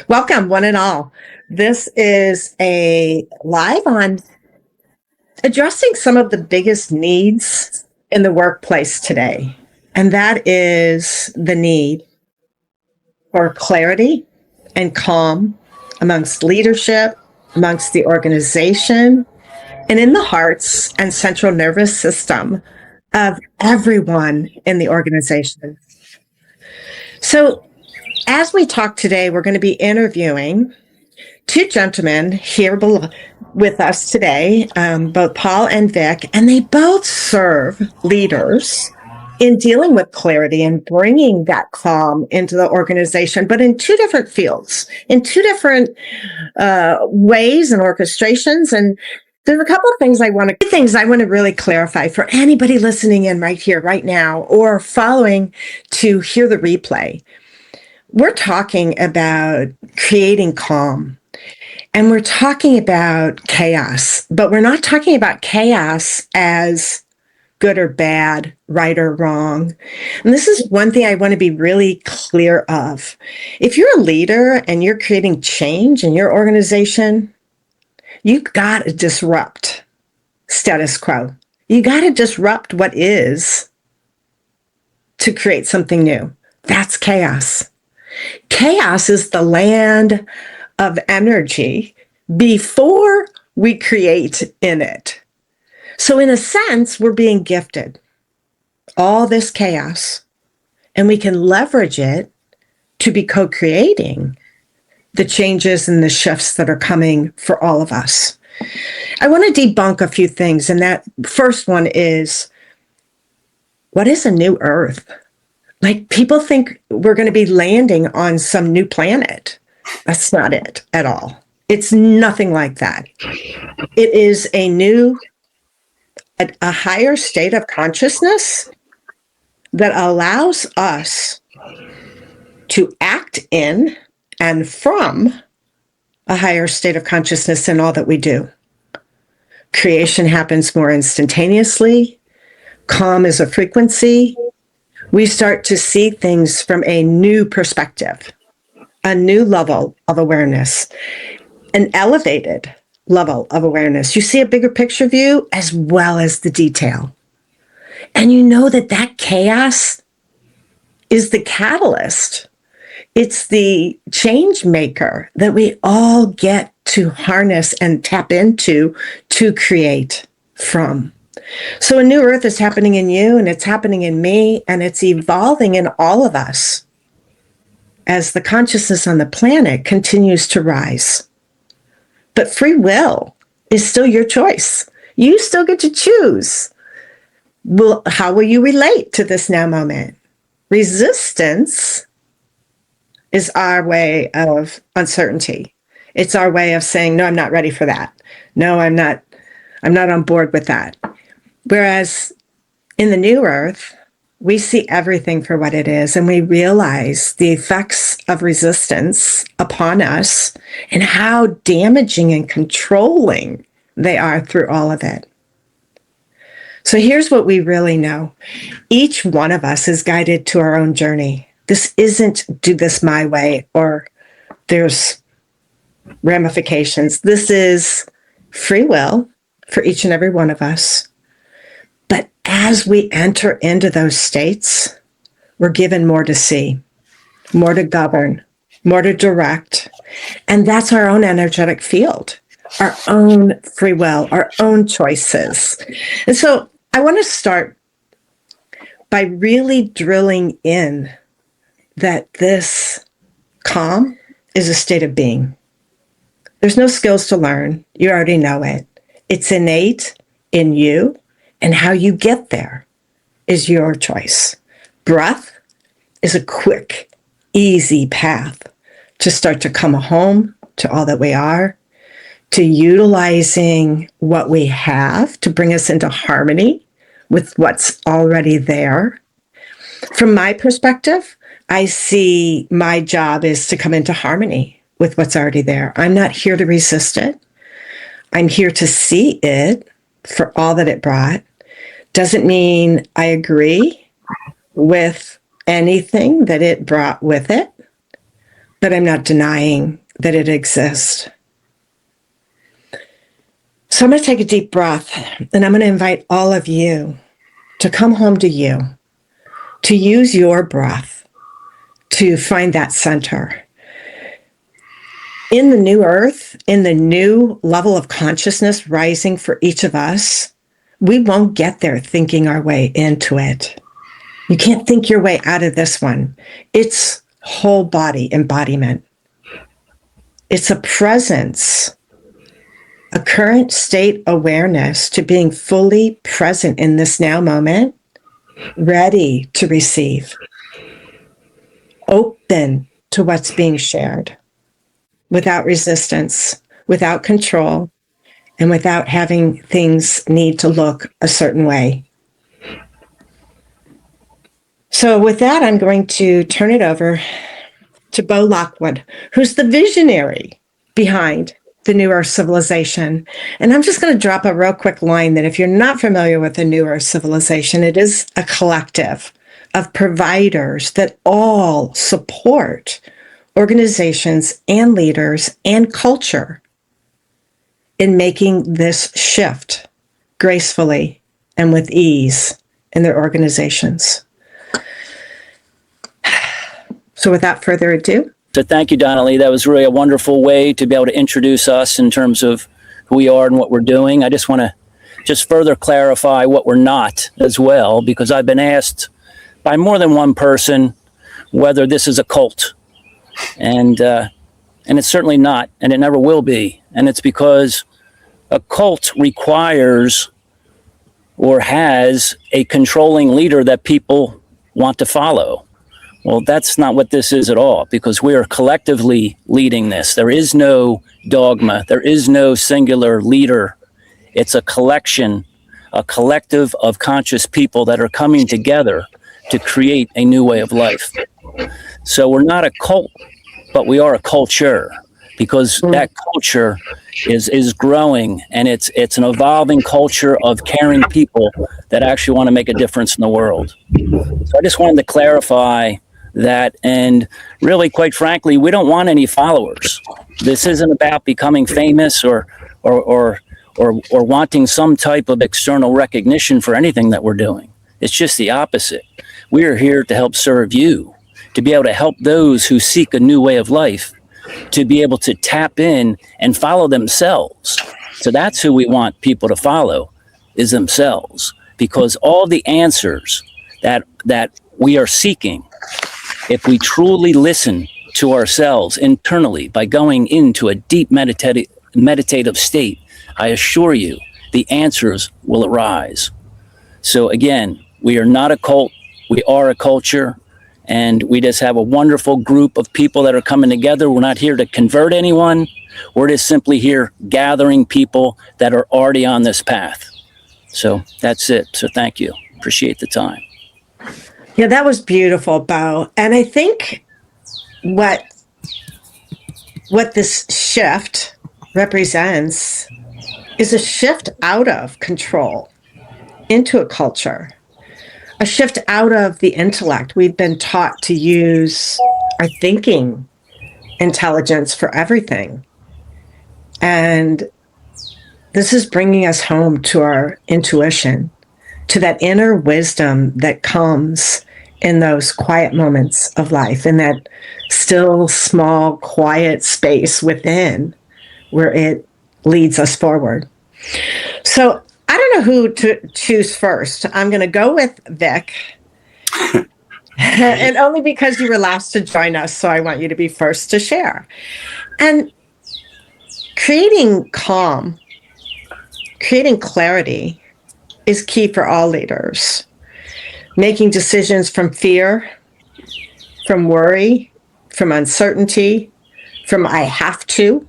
Welcome, one and all. This is a live on addressing some of the biggest needs in the workplace today. And that is the need for clarity and calm amongst leadership, amongst the organization, and in the hearts and central nervous system of everyone in the organization. So, as we talk today, we're going to be interviewing two gentlemen here with us today, both Paul and Vic, and they both serve leaders in dealing with clarity and bringing that calm into the organization, but in two different fields, in two different ways and orchestrations. And there's a couple of things I want to really clarify for anybody listening in right here, right now, or following to hear the replay. We're talking about creating calm. And we're talking about chaos, but we're not talking about chaos as good or bad, right or wrong. And this is one thing I want to be really clear of. If you're a leader and you're creating change in your organization, you got to disrupt status quo. You got to disrupt what is to create something new. That's chaos. Chaos is the land of energy before we create in it. So in a sense, we're being gifted all this chaos, and we can leverage it to be co-creating the changes and the shifts that are coming for all of us. I want to debunk a few things, and that first one is, what is a new Earth? Like, people think we're going to be landing on some new planet. That's not it at all. It's nothing like that. It is a higher state of consciousness that allows us to act in and from a higher state of consciousness in all that we do. Creation happens more instantaneously. Calm is a frequency. We start to see things from a new perspective, a new level of awareness, an elevated level of awareness. You see a bigger picture view as well as the detail. And you know that chaos is the catalyst. It's the change maker that we all get to harness and tap into to create from. So a new Earth is happening in you, and it's happening in me, and it's evolving in all of us as the consciousness on the planet continues to rise. But free will is still your choice. You still get to choose. Well, how will you relate to this now moment? Resistance is our way of uncertainty. It's our way of saying, no, I'm not ready for that. No, I'm not on board with that. Whereas in the new Earth, we see everything for what it is, and we realize the effects of resistance upon us and how damaging and controlling they are through all of it. So here's what we really know. Each one of us is guided to our own journey. This isn't do this my way or there's ramifications. This is free will for each and every one of us. But as we enter into those states, we're given more to see, more to govern, more to direct. And that's our own energetic field, our own free will, our own choices. And so I want to start by really drilling in that this calm is a state of being. There's no skills to learn. You already know it. It's innate in you. And how you get there is your choice. Breath is a quick, easy path to start to come home to all that we are, to utilizing what we have to bring us into harmony with what's already there. From my perspective, I see my job is to come into harmony with what's already there. I'm not here to resist it. I'm here to see it for all that it brought. Doesn't mean I agree with anything that it brought with it, but I'm not denying that it exists. So I'm going to take a deep breath, and I'm going to invite all of you to come home to you, to use your breath to find that center. In the new earth, in the new level of consciousness rising for each of us, we won't get there thinking our way into it. You can't think your way out of this one. It's whole body embodiment. It's a presence, a current state awareness to being fully present in this now moment, ready to receive, open to what's being shared, without resistance, without control, and without having things need to look a certain way. So with that, I'm going to turn it over to Bo Lockwood, who's the visionary behind the New Earth Civilization. And I'm just going to drop a real quick line that if you're not familiar with the New Earth Civilization, it is a collective of providers that all support organizations and leaders and culture in making this shift gracefully and with ease in their organizations. So without further ado. So thank you, Donnelly. That was really a wonderful way to be able to introduce us in terms of who we are and what we're doing. I just want to further clarify what we're not as well, because I've been asked by more than one person whether this is a cult. And it's certainly not, and it never will be. And it's because a cult requires or has a controlling leader that people want to follow. Well, that's not what this is at all, because we are collectively leading this. There is no dogma. There is no singular leader. It's a collection, a collective of conscious people that are coming together to create a new way of life. So we're not a cult, but we are a culture, because that culture is growing, and it's an evolving culture of caring people that actually want to make a difference in the world. So I just wanted to clarify that, and really, quite frankly, we don't want any followers. This isn't about becoming famous or wanting some type of external recognition for anything that we're doing. It's just the opposite. We are here to help serve you, to be able to help those who seek a new way of life, to be able to tap in and follow themselves. So that's who we want people to follow, is themselves, because all the answers that we are seeking, if we truly listen to ourselves internally by going into a deep meditative state, I assure you the answers will arise. So again, we are not a cult, we are a culture, and we just have a wonderful group of people that are coming together. We're not here to convert anyone. We're just simply here gathering people that are already on this path. So that's it. So thank you. Appreciate the time. Yeah, that was beautiful, Bo. And I think what this shift represents is a shift out of control into a culture, a shift out of the intellect. We've been taught to use our thinking intelligence for everything. And this is bringing us home to our intuition, to that inner wisdom that comes in those quiet moments of life, in that still, small, quiet space within where it leads us forward. So I don't know who to choose first. I'm going to go with Vic. And only because you were last to join us, so I want you to be first to share. And creating calm, creating clarity is key for all leaders. Making decisions from fear, from worry, from uncertainty, from I have to,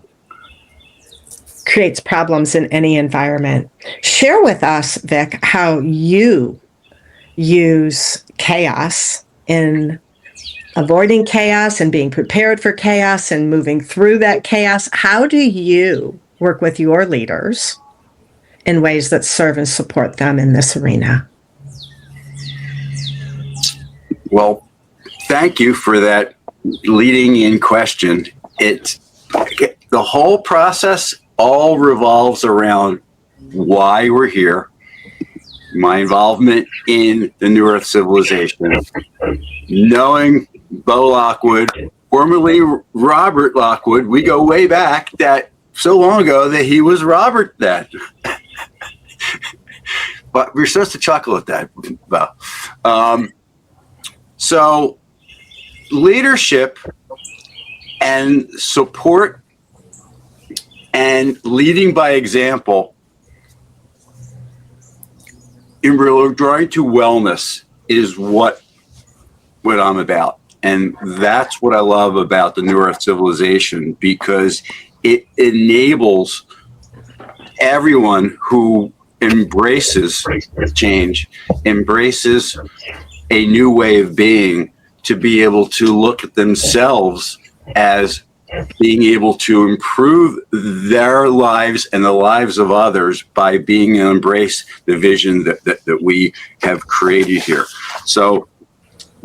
creates problems in any environment. Share with us, Vic, how you use chaos in avoiding chaos and being prepared for chaos and moving through that chaos. How do you work with your leaders in ways that serve and support them in this arena? Well, thank you for that leading in question, the whole process all revolves around why we're here, my involvement in the New Earth civilization, knowing Bo Lockwood, formerly Robert Lockwood. We go way back, that so long ago that he was Robert then. But we're supposed to chuckle at that, Bo. So leadership and support and leading by example in regard to wellness is what I'm about. And that's what I love about the New Earth civilization, because it enables everyone who embraces change, embraces a new way of being, to be able to look at themselves as being able to improve their lives and the lives of others by being able to embrace the vision that we have created here. So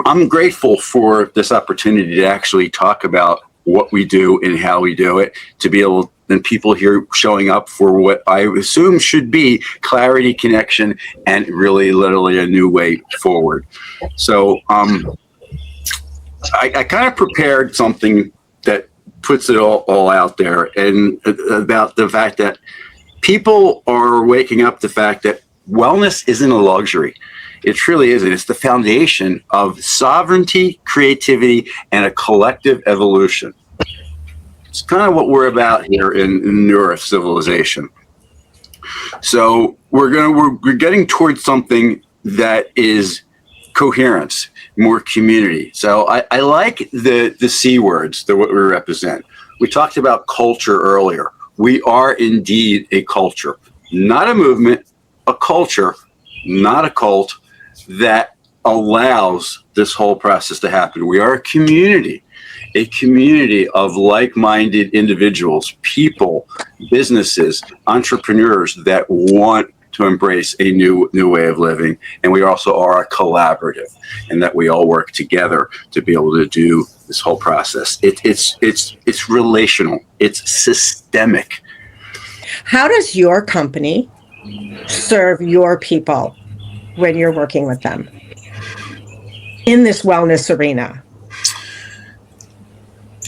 I'm grateful for this opportunity to actually talk about what we do and how we do it, to be able, and people here showing up for what I assume should be clarity, connection, and really literally a new way forward. So I kind of prepared something that puts it all out there, and about the fact that people are waking up the fact that wellness isn't a luxury. It truly isn't. It's the foundation of sovereignty, creativity, and a collective evolution. It's kind of what we're about here in New Earth civilization. So we're getting towards something that is coherence, more community. So I like the C words, what we represent. We talked about culture earlier. We are indeed a culture, not a movement, a culture, not a cult, that allows this whole process to happen. We are a community of like-minded individuals, people, businesses, entrepreneurs that want to embrace a new way of living. And we also are a collaborative, and that we all work together to be able to do this whole process. It's relational. It's systemic. How does your company serve your people when you're working with them in this wellness arena?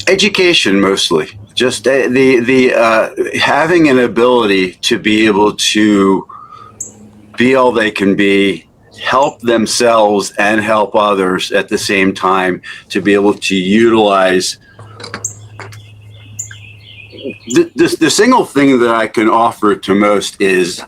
Education, mostly. Just the having an ability to be able to be all they can be, help themselves and help others at the same time, to be able to utilize the single thing that I can offer to most is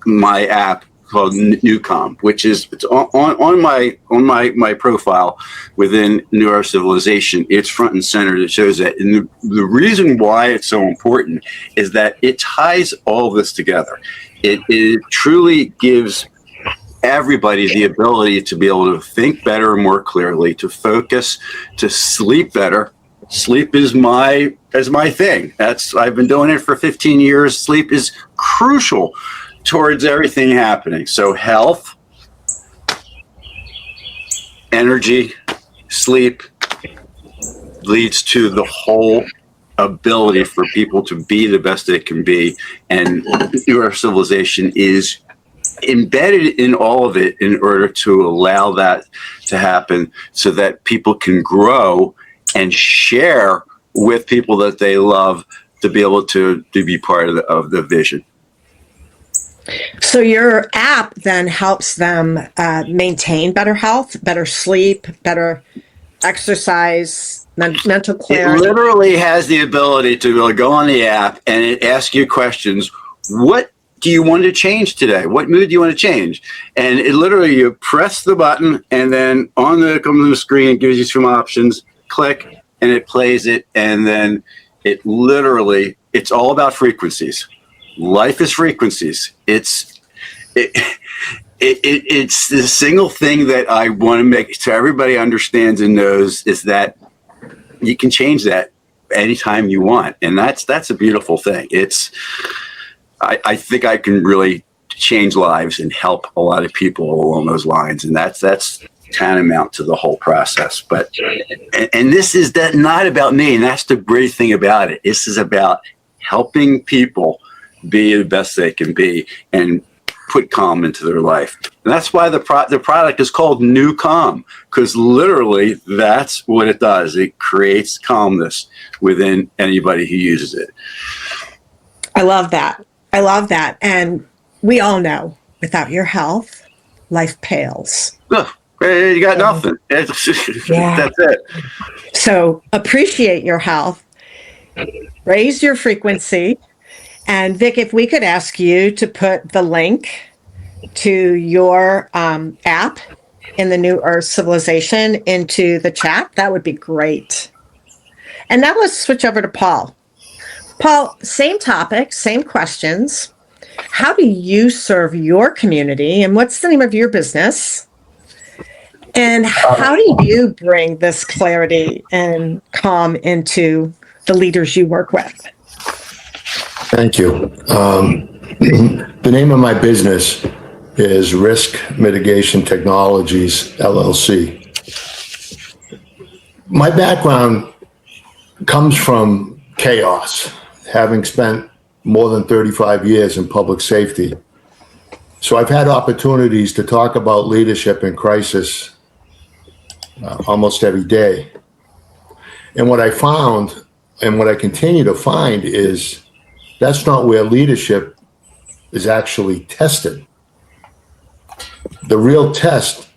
my app called Newcom, which is, it's on my profile within New Earth Civilization. It's front and center. That shows that, and the reason why it's so important is that it ties all this together. It truly gives everybody the ability to be able to think better and more clearly, to focus, to sleep better. Sleep is my thing. I've been doing it for 15 years. Sleep is crucial towards everything happening. So health, energy, sleep leads to the whole ability for people to be the best they can be. And your civilization is embedded in all of it in order to allow that to happen, so that people can grow and share with people that they love, to be able to be part of the vision. So your app then helps them maintain better health, better sleep, better exercise, mental clarity. It literally has the ability to be able to go on the app and it asks you questions. What do you want to change today? What mood do you want to change? And it literally, you press the button, and then comes on the screen, it gives you some options. Click, and it plays it, and then it's all about frequencies. Life is frequencies. It's the single thing that I want to make sure everybody understands and knows, is that you can change that anytime you want, and that's a beautiful thing. I think I can really change lives and help a lot of people along those lines, and that's tantamount to the whole process. But and this is that not about me, and that's the great thing about it. This is about helping people be the best they can be and put calm into their life. And that's why the product is called New Calm, because literally that's what it does. It creates calmness within anybody who uses it. I love that. I love that. And we all know without your health, life pales. Ugh, you got nothing. That's it. So appreciate your health, raise your frequency. And Vic, if we could ask you to put the link to your app in the New Earth Civilization into the chat, that would be great. And now let's switch over to Paul. Paul, same topic, same questions. How do you serve your community, and what's the name of your business? And how do you bring this clarity and calm into the leaders you work with? Thank you. The name of my business is Risk Mitigation Technologies, LLC. My background comes from chaos, having spent more than 35 years in public safety. So I've had opportunities to talk about leadership in crisis almost every day. And what I found, and what I continue to find, is that's not where leadership is actually tested. The real test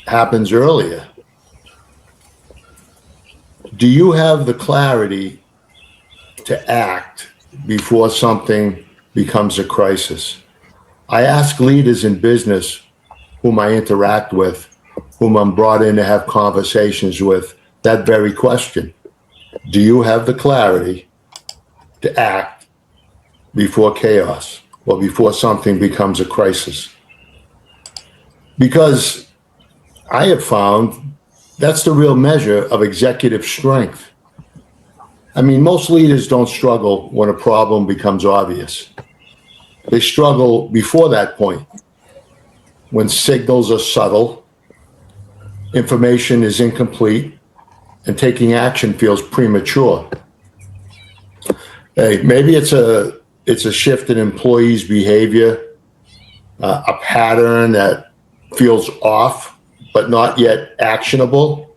happens earlier. Do you have the clarity to act before something becomes a crisis? I ask leaders in business whom I interact with, whom I'm brought in to have conversations with, that very question. Do you have the clarity to act before chaos or before something becomes a crisis? Because I have found that's the real measure of executive strength. I mean, most leaders don't struggle when a problem becomes obvious. They struggle before that point, when signals are subtle, information is incomplete, and taking action feels premature. Hey, maybe it's a shift in employees' behavior, a pattern that feels off but not yet actionable,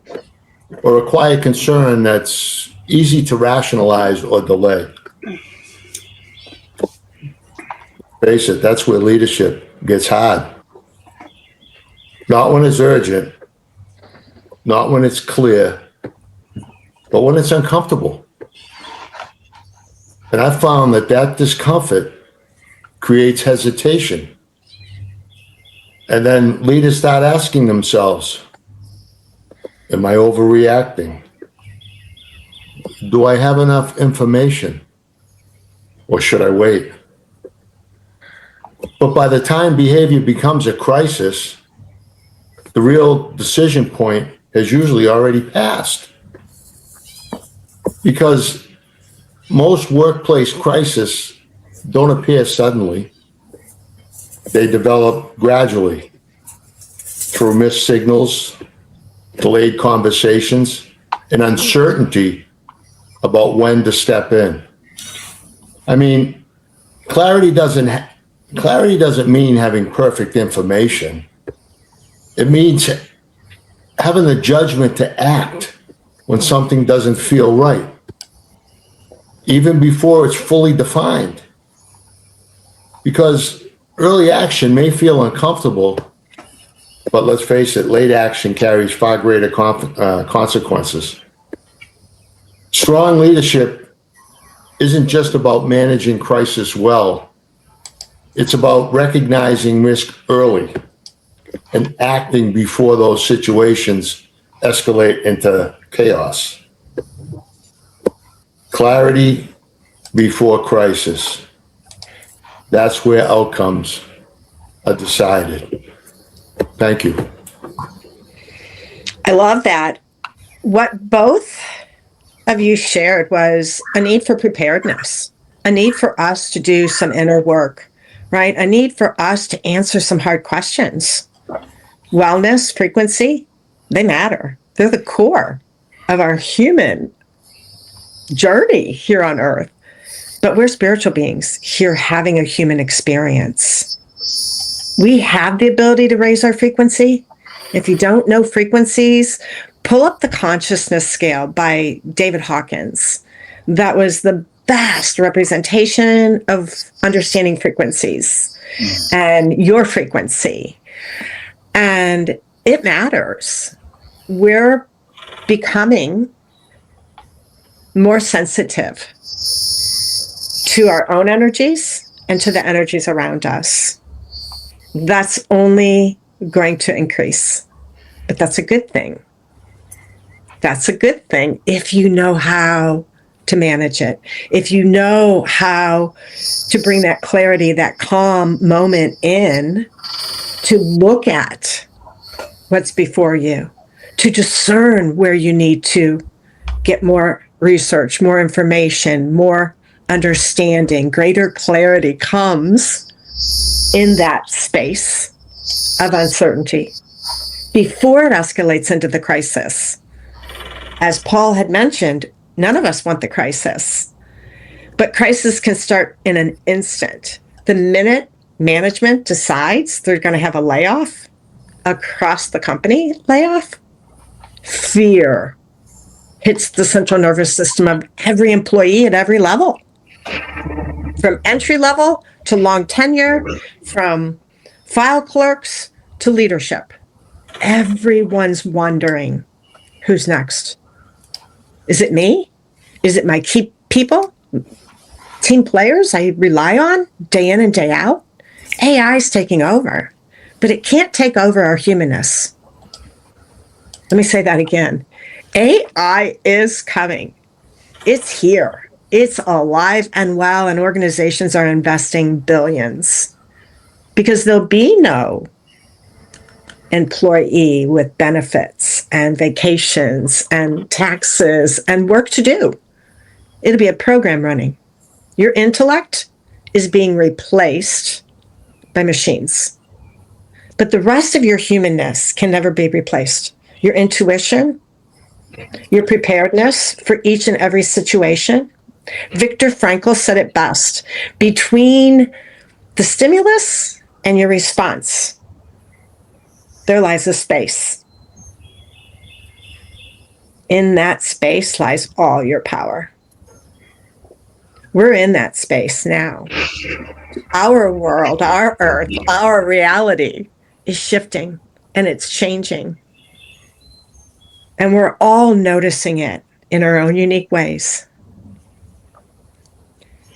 or a quiet concern that's easy to rationalize or delay. Face it, that's where leadership gets hard. Not when it's urgent, not when it's clear, but when it's uncomfortable. And I found that discomfort creates hesitation. And then leaders start asking themselves, am I overreacting? Do I have enough information? Or should I wait? But by the time behavior becomes a crisis, the real decision point has usually already passed. Because most workplace crises don't appear suddenly. They develop gradually through missed signals, delayed conversations, and uncertainty about when to step in. I mean, clarity doesn't mean having perfect information. It means having the judgment to act when something doesn't feel right, even before it's fully defined. Because early action may feel uncomfortable, but let's face it, late action carries far greater consequences. Strong leadership isn't just about managing crisis well. It's about recognizing risk early and acting before those situations escalate into chaos. Clarity before crisis. That's where outcomes are decided. Thank you. I love that. What both of you shared was a need for preparedness, a need for us to do some inner work, right? A need for us to answer some hard questions. Wellness, frequency, They matter. They're the core of our human journey here on earth. But we're spiritual beings here having a human experience. We have the ability to raise our frequency. If you don't know frequencies, pull up the consciousness scale by David Hawkins. That was the best representation of understanding frequencies and your frequency. And it matters. We're becoming more sensitive to our own energies and to the energies around us. That's only going to increase, but that's a good thing. That's a good thing if you know how to manage it, if you know how to bring that clarity, that calm moment in, to look at what's before you, to discern where you need to get more research, more information, more understanding. Greater clarity comes in that space of uncertainty before it escalates into the crisis. As Paul had mentioned, none of us want the crisis, but crisis can start in an instant. The minute management decides they're going to have a layoff across the company, fear hits the central nervous system of every employee at every level, from entry level to long tenure, from file clerks to leadership. Everyone's wondering, who's next? Is it me? Is it my key people, team players I rely on day in and day out? AI is taking over, but it can't take over our humanness. Let me say that again. AI is coming. It's here. It's alive and well, and organizations are investing billions because there'll be no employee with benefits and vacations and taxes and work to do. It'll be a program running. Your intellect is being replaced by machines. But the rest of your humanness can never be replaced. Your intuition, your preparedness for each and every situation. Viktor Frankl said it best. Between the stimulus and your response, there lies a space. In that space lies all your power. We're in that space now. Our world, our earth, our reality is shifting and it's changing. And we're all noticing it in our own unique ways.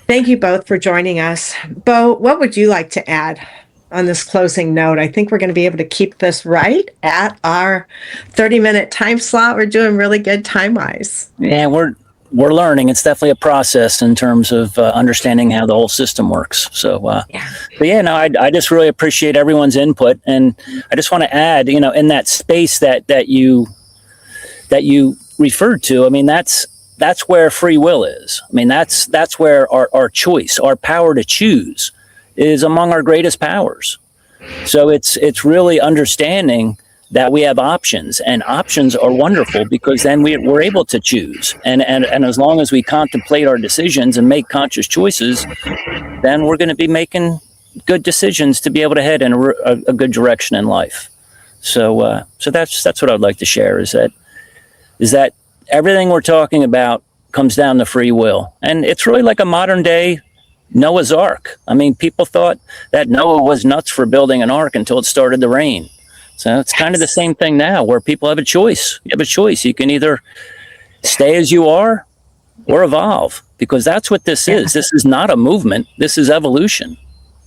Thank you both for joining us. Bo, what would you like to add on this closing note? I think we're going to be able to keep this right at our 30-minute time slot. We're doing really good time-wise. Yeah, we're learning. It's definitely a process in terms of understanding how the whole system works. So, but yeah, no, I just really appreciate everyone's input, and I just want to add, in that space that you referred to. I mean, that's where free will is. I mean, that's where our choice, our power to choose, is among our greatest powers. So it's really understanding that we have options, and options are wonderful because then we're able to choose. And as long as we contemplate our decisions and make conscious choices, then we're going to be making good decisions to be able to head in a good direction in life. So that's what I'd like to share is that everything we're talking about comes down to free will. And it's really like a modern day Noah's Ark. I mean, people thought that Noah was nuts for building an ark until it started to rain. So it's kind of the same thing now where people have a choice. You have a choice. You can either stay as you are or evolve, because that's what this is. This is not a movement. This is evolution.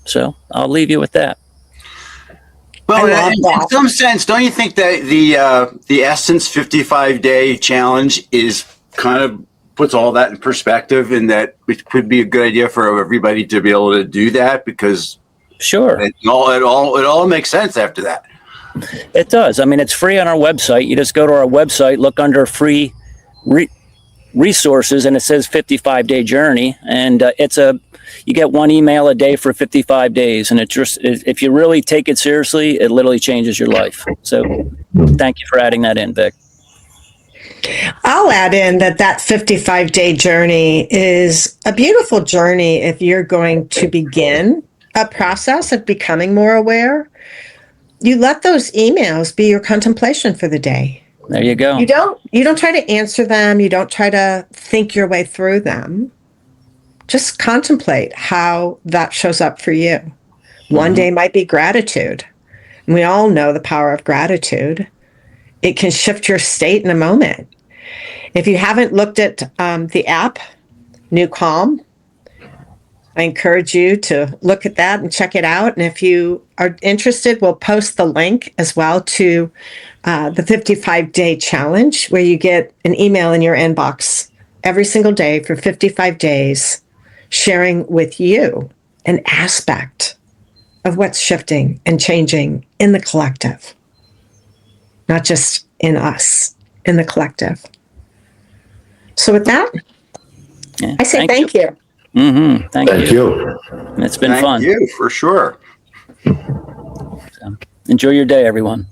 So I'll leave you with that. Well, in some sense, don't you think that the Essence 55-day challenge is kind of puts all that in perspective, and that it could be a good idea for everybody to be able to do that, because sure, it all makes sense after that. It does. I mean, it's free on our website. You just go to our website, look under free resources, and it says 55-day journey. And it's a you get one email a day for 55 days. And if you really take it seriously, it literally changes your life. So thank you for adding that in, Vic. I'll add in that 55-day journey is a beautiful journey if you're going to begin a process of becoming more aware. You let those emails be your contemplation for the day. There you go. You don't try to answer them. You don't try to think your way through them. Just contemplate how that shows up for you. One day might be gratitude. And we all know the power of gratitude. It can shift your state in a moment. If you haven't looked at the app, New Calm, I encourage you to look at that and check it out. And if you are interested, we'll post the link as well to the 55-day challenge, where you get an email in your inbox every single day for 55 days, sharing with you an aspect of what's shifting and changing in the collective, not just in us, in the collective. So with that, Yeah, I say thank you. Mm-hmm. Thank Thank you. you. It's been Thank fun. you, for sure. Enjoy your day, everyone.